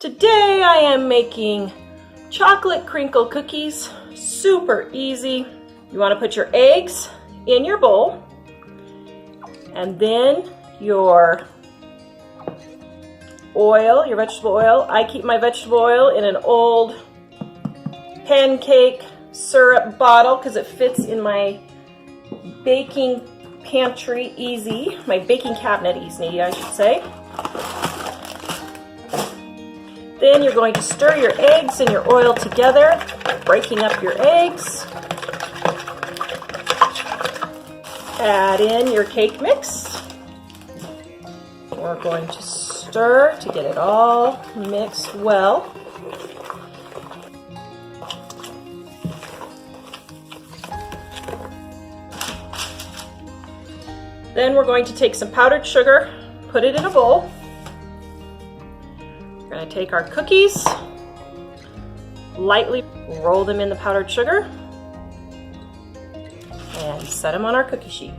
Today I am making chocolate crinkle cookies. Super easy. You want to put your eggs in your bowl and then your oil, your vegetable oil. I keep my vegetable oil in an old pancake syrup bottle because it fits in my baking pantry easy, my baking cabinet easy, I should say. Then you're going to stir your eggs and your oil together, breaking up your eggs. Add in your cake mix. We're going to stir to get it all mixed well. Then we're going to take some powdered sugar, put it in a bowl. We're going to take our cookies, lightly roll them in the powdered sugar, and set them on our cookie sheet.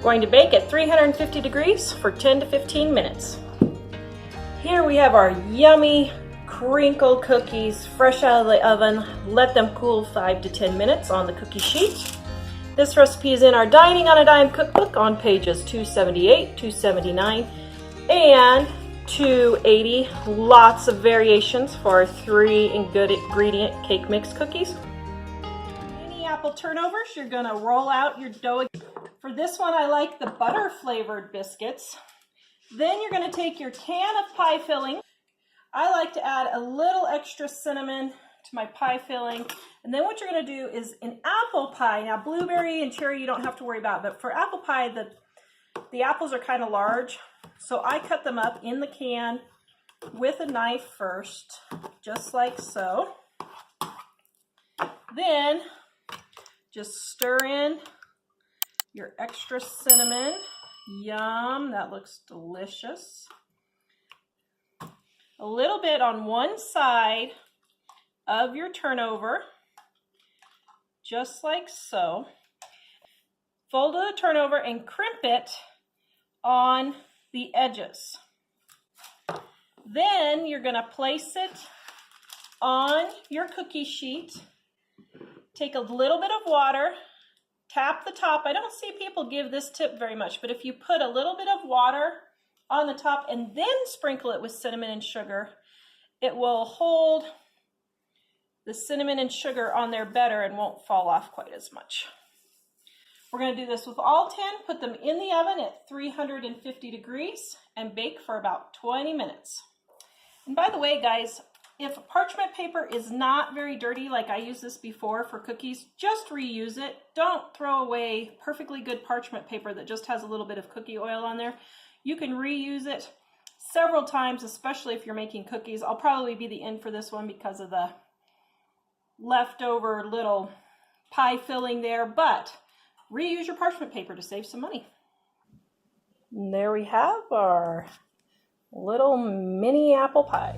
Going to bake at 350 degrees for 10 to 15 minutes. Here we have our yummy crinkle cookies fresh out of the oven. Let them cool 5 to 10 minutes on the cookie sheet. This recipe is in our Dining on a Dime cookbook on pages 278, 279, and 280. Lots of variations for our 3 ingredient cake mix cookies. Mini apple turnovers, you're gonna roll out your dough. For this one, I like the butter flavored biscuits. Then you're gonna take your can of pie filling. I like to add a little extra cinnamon to my pie filling. And then what you're gonna do is in apple pie, now blueberry and cherry you don't have to worry about, but for apple pie, the apples are kind of large. So I cut them up in the can with a knife first, just like so. Then just stir in your extra cinnamon. Yum, that looks delicious. A little bit on one side of your turnover, just like so. Fold the turnover and crimp it on the edges. Then you're going to place it on your cookie sheet. Take a little bit of water, tap the top. I don't see people give this tip very much, but if you put a little bit of water on the top and then sprinkle it with cinnamon and sugar, it will hold the cinnamon and sugar on there better and won't fall off quite as much. We're going to do this with all 10, put them in the oven at 350 degrees and bake for about 20 minutes. And by the way, guys, if parchment paper is not very dirty, like I used this before for cookies, just reuse it. Don't throw away perfectly good parchment paper that just has a little bit of cookie oil on there. You can reuse it several times, especially if you're making cookies. I'll probably be the end for this one because of the leftover little pie filling there, but reuse your parchment paper to save some money. And there we have our little mini apple pie.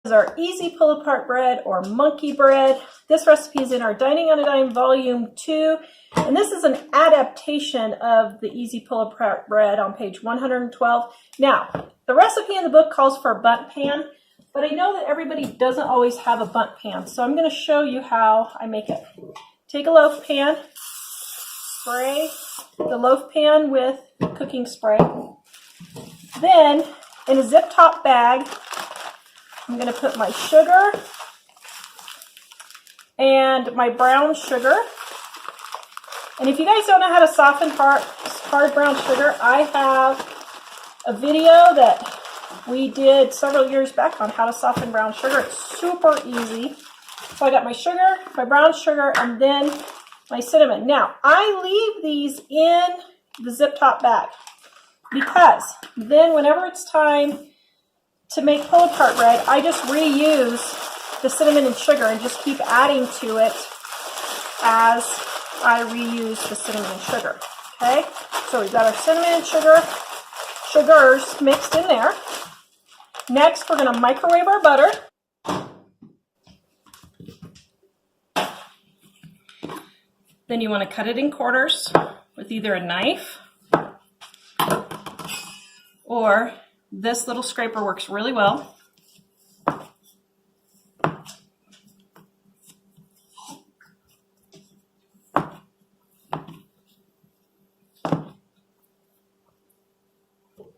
is our easy pull apart bread or monkey bread. This recipe is in our Dining on a Dime Volume 2, and this is an adaptation of the easy pull apart bread on page 112. Now, the recipe in the book calls for a bundt pan, but I know that everybody doesn't always have a bundt pan, so I'm going to show you how I make it. Take a loaf pan, spray the loaf pan with cooking spray. Then, in a zip top bag, I'm going to put my sugar and my brown sugar. And if you guys don't know how to soften hard brown sugar, I have a video that we did several years back on how to soften brown sugar. It's super easy. So I got my sugar, my brown sugar, and then my cinnamon. Now, I leave these in the zip top bag because then whenever it's time to make pull apart bread, I just reuse the cinnamon and sugar and just keep adding to it as I reuse the cinnamon and sugar. Okay, so we've got our cinnamon and sugars mixed in there. Next, we're going to microwave our butter. Then you want to cut it in quarters with either a knife or this little scraper works really well.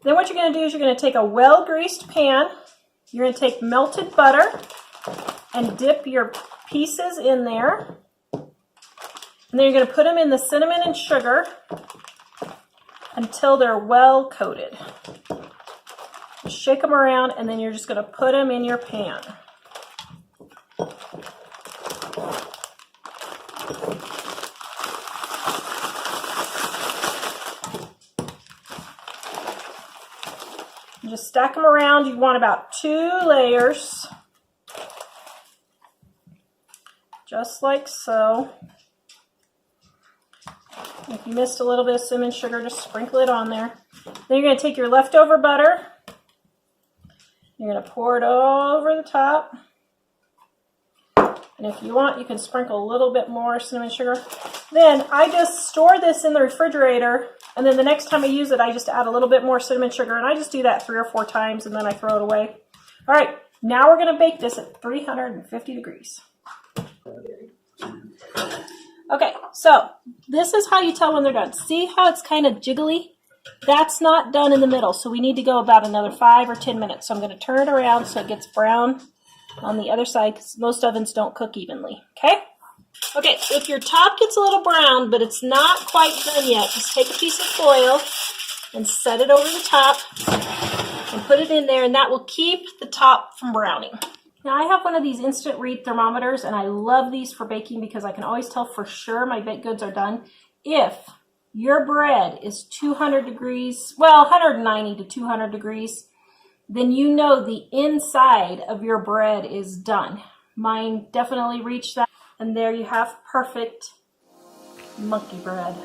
Then what you're going to do is you're going to take a well-greased pan. You're going to take melted butter and dip your pieces in there. And then you're going to put them in the cinnamon and sugar until they're well coated. Shake them around, and then you're just going to put them in your pan. Just stack them around. You want about 2 layers, just like so. If you missed a little bit of cinnamon sugar, just sprinkle it on there. Then you're going to take your leftover butter. You're going to pour it over the top. And if you want, you can sprinkle a little bit more cinnamon sugar. Then I just store this in the refrigerator, and then the next time I use it, I just add a little bit more cinnamon sugar, and I just do that 3 or 4 times, and then I throw it away. All right, now we're going to bake this at 350 degrees. Okay, so this is how you tell when they're done. See how it's kind of jiggly? That's not done in the middle, so we need to go about another 5 or 10 minutes. So I'm going to turn it around so it gets brown on the other side, because most ovens don't cook evenly, okay? Okay, if your top gets a little brown, but it's not quite done yet, just take a piece of foil and set it over the top and put it in there, and that will keep the top from browning. Now, I have one of these instant read thermometers, and I love these for baking because I can always tell for sure my baked goods are done. If your bread is 200 degrees, well, 190 to 200 degrees, then you know the inside of your bread is done. Mine definitely reached that. And there you have perfect monkey bread.